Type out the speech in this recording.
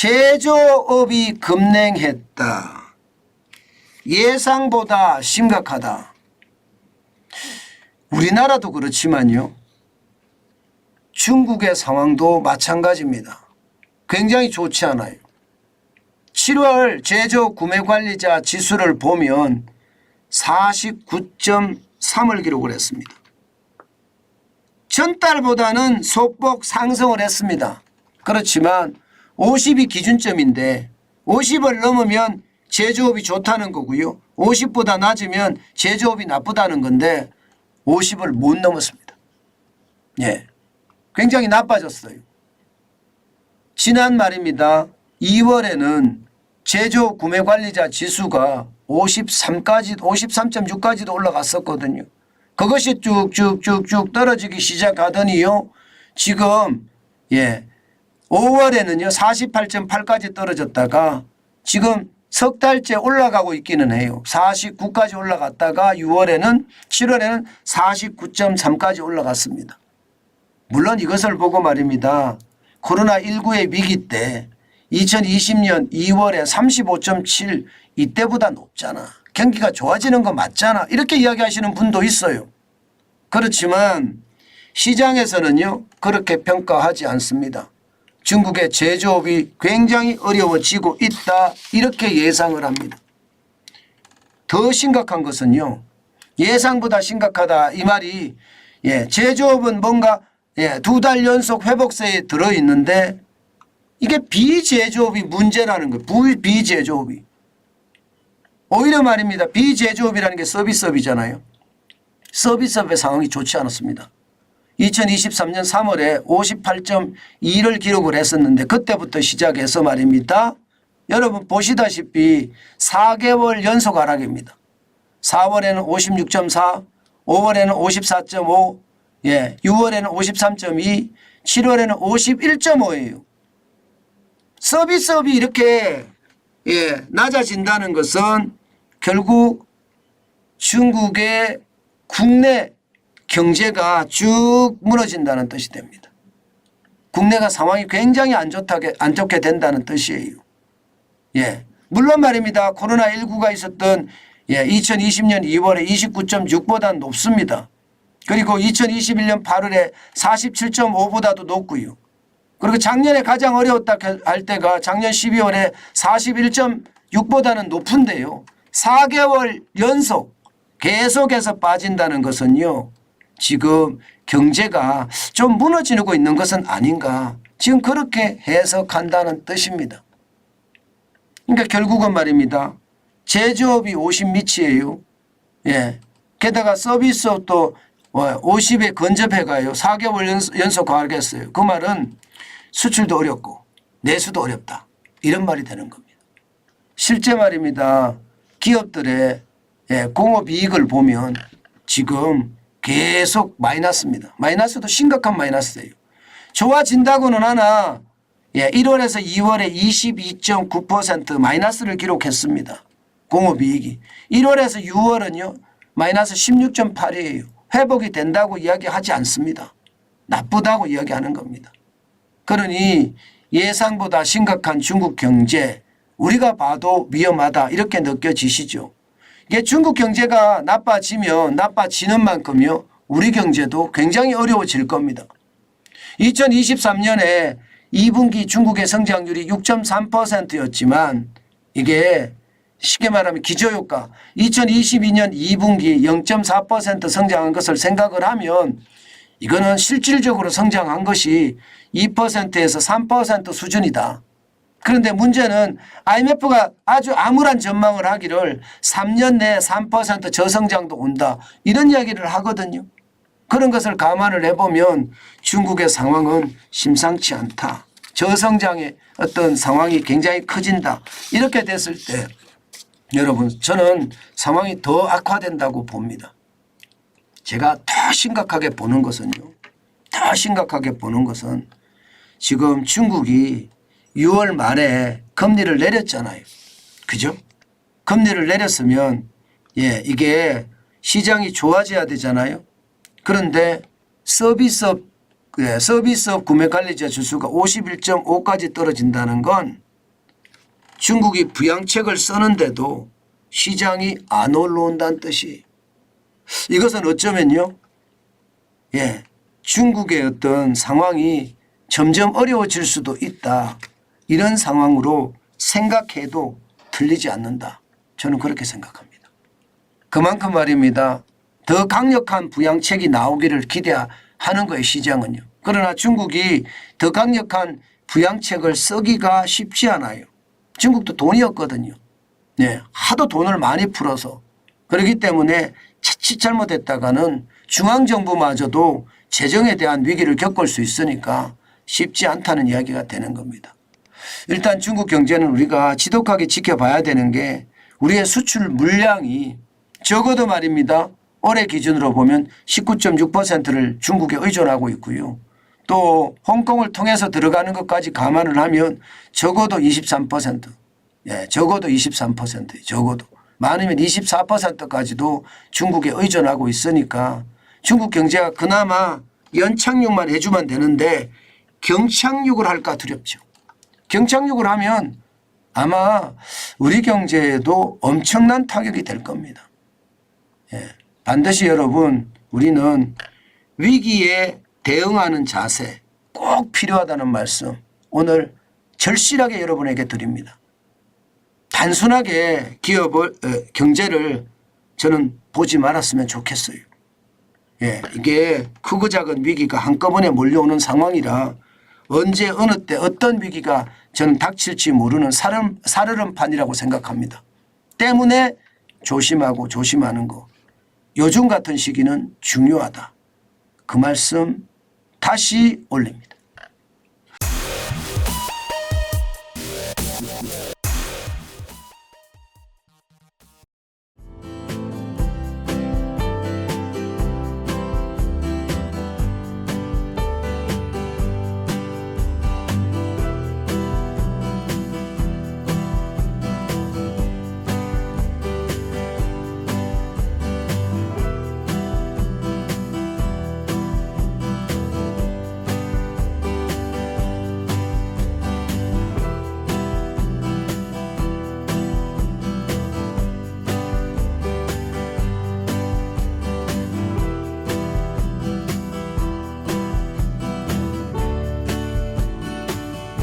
제조업이 급냉했다. 예상보다 심각하다. 우리나라도 그렇지만요. 중국의 상황도 마찬가지입니다. 굉장히 좋지 않아요. 7월 제조 구매관리자 지수를 보면 49.3을 기록을 했습니다. 전달보다는 소폭 상승을 했습니다. 그렇지만 50이 기준점인데 50을 넘으면 제조업이 좋다는 거고요. 50보다 낮으면 제조업이 나쁘다는 건데 50을 못 넘었습니다. 예, 굉장히 나빠졌어요. 지난 말입니다. 2월에는 제조 구매관리자 지수가 53.6까지도 올라갔었거든요. 그것이 쭉쭉쭉쭉 떨어지기 시작하더니요. 지금 5월에는요 48.8까지 떨어졌다가 지금 석 달째 올라가고 있기는 해요. 49까지 올라갔다가 7월에는 49.3까지 올라갔습니다. 물론 이것을 보고 말입니다. 코로나19의 위기 때 2020년 2월에 35.7 이때보다 높잖아. 경기가 좋아지는 거 맞잖아. 이렇게 이야기하시는 분도 있어요. 그렇지만 시장에서는요 그렇게 평가하지 않습니다. 중국의 제조업이 굉장히 어려워지고 있다 이렇게 예상을 합니다. 더 심각한 것은요. 예상보다 심각하다 이 말이 제조업은 뭔가 2달 연속 회복세에 들어있는데 이게 비제조업이 문제라는 거예요. 비제조업이. 오히려 말입니다. 비제조업이라는 게 서비스업이잖아요. 서비스업의 상황이 좋지 않았습니다. 2023년 3월에 58.2를 기록을 했었는데 그때부터 시작해서 말입니다. 여러분 보시다시피 4개월 연속 하락입니다. 4월에는 56.4, 5월에는 54.5, 6월에는 53.2, 7월에는 51.5예요. 서비스업이 이렇게 낮아진다는 것은 결국 중국의 국내 경제가 쭉 무너진다는 뜻이 됩니다. 국내가 상황이 굉장히 안 좋게 된다는 뜻이에요. 물론 말입니다. 코로나19가 있었던 2020년 2월에 29.6보다 높습니다. 그리고 2021년 8월에 47.5보다도 높고요. 그리고 작년에 가장 어려웠다 할 때가 작년 12월에 41.6보다는 높은데요. 4개월 연속 계속해서 빠진다는 것은요. 지금 경제가 좀 무너지고 있는 것은 아닌가. 지금 그렇게 해석한다는 뜻입니다. 그러니까 결국은 말입니다. 제조업이 50 밑이에요. 게다가 서비스업도 50에 근접해 가요. 4개월 연속 하겠어요. 그 말은 수출도 어렵고 내수도 어렵다. 이런 말이 되는 겁니다. 실제 말입니다. 기업들의 공업이익을 보면 지금 계속 마이너스입니다. 마이너스도 심각한 마이너스예요. 좋아진다고는 하나 1월에서 2월에 22.9% 마이너스를 기록했습니다. 공업이익이. 1월에서 6월은요. 마이너스 16.8이에요. 회복이 된다고 이야기하지 않습니다. 나쁘다고 이야기하는 겁니다. 그러니 예상보다 심각한 중국 경제 우리가 봐도 위험하다 이렇게 느껴지시죠. 이게 중국 경제가 나빠지면 나빠지는 만큼요. 우리 경제도 굉장히 어려워질 겁니다. 2023년에 2분기 중국의 성장률이 6.3%였지만 이게 쉽게 말하면 기저효과 2022년 2분기 0.4% 성장한 것을 생각을 하면 이거는 실질적으로 성장한 것이 2%에서 3% 수준이다. 그런데 문제는 IMF가 아주 암울한 전망을 하기를 3년 내에 3% 저성장도 온다. 이런 이야기를 하거든요. 그런 것을 감안을 해보면 중국의 상황은 심상치 않다. 저성장의 어떤 상황이 굉장히 커진다. 이렇게 됐을 때 여러분 저는 상황이 더 악화된다고 봅니다. 제가 더 심각하게 보는 것은요. 더 심각하게 보는 것은 지금 중국이 6월 말에 금리를 내렸잖아요. 그죠? 금리를 내렸으면 이게 시장이 좋아져야 되잖아요. 그런데 서비스업 구매관리자 지수가 51.5까지 떨어진다는 건 중국이 부양책을 쓰는데도 시장이 안 올라온다는 뜻이. 이것은 어쩌면요. 중국의 어떤 상황이 점점 어려워질 수도 있다. 이런 상황으로 생각해도 틀리지 않는다. 저는 그렇게 생각합니다. 그만큼 말입니다. 더 강력한 부양책이 나오기를 기대하는 거예요. 시장은요. 그러나 중국이 더 강력한 부양책을 쓰기가 쉽지 않아요. 중국도 돈이 없거든요. 하도 돈을 많이 풀어서. 그렇기 때문에 자칫 잘못했다가는 중앙정부마저도 재정에 대한 위기를 겪을 수 있으니까 쉽지 않다는 이야기가 되는 겁니다. 일단 중국 경제는 우리가 지독하게 지켜봐야 되는 게 우리의 수출 물량이 적어도 말입니다. 올해 기준으로 보면 19.6%를 중국에 의존하고 있고요. 또 홍콩을 통해서 들어가는 것까지 감안을 하면 적어도 23%. 적어도 23%. 적어도. 많으면 24%까지도 중국에 의존하고 있으니까 중국 경제가 그나마 연착륙만 해주면 되는데 경착륙을 할까 두렵죠. 경착륙을 하면 아마 우리 경제에도 엄청난 타격이 될 겁니다. 반드시 여러분 우리는 위기에 대응하는 자세 꼭 필요하다는 말씀 오늘 절실하게 여러분에게 드립니다. 단순하게 기업을 경제를 저는 보지 말았으면 좋겠어요. 이게 크고 작은 위기가 한꺼번에 몰려오는 상황이라 언제 어느 때 어떤 위기가 저는 닥칠지 모르는 살얼음판이라고 생각합니다. 때문에 조심하고 조심하는 거. 요즘 같은 시기는 중요하다. 그 말씀 다시 올립니다.